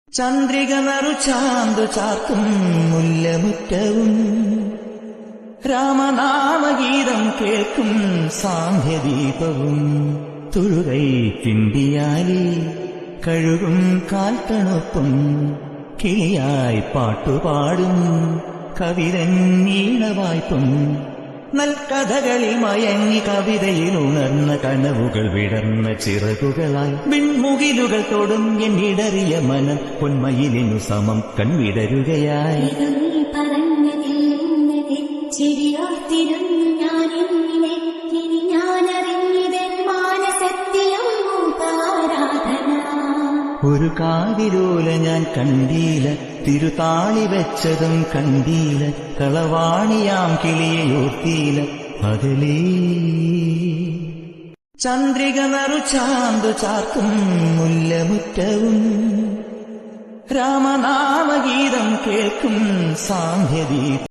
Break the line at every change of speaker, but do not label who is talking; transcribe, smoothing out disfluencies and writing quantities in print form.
ചന്ദ്രിക നറുചാന്തു ചാർത്തും മുല്ലമുറ്റവും രാമനാമഗീതം കേൾക്കും സാന്ധ്യദീപവും തുഴുകൈ കിണ്ടിയാലി കഴുകും കാൽത്തണുപ്പും കിളിയായി പാട്ടുപാടും കവിതൻ ഈണവായ്പും നൽകഥകളിൽ മയങ്ങി കവിതയിൽ ഉണർന്ന കനവുകൾ വിടർന്ന ചിറകുകളായി വിൺമുകിലുകൾ തൊടും എന്നിടറിയ മനം പൊന്മയിലിനു സമം കൺവിടരുകയായി. ഒരു കാവിലോല ഞാൻ കണ്ടീല, തിരുതാളി വെച്ചതും കണ്ടീല, കളവാണിയാം കിളിയോർത്തീല പകലേ. ചന്ദ്രിക നറുചാന്തു ചാർത്തും മുല്ലമുറ്റവും രാമനാമഗീതം കേൾക്കും സാന്ധ്യദീപം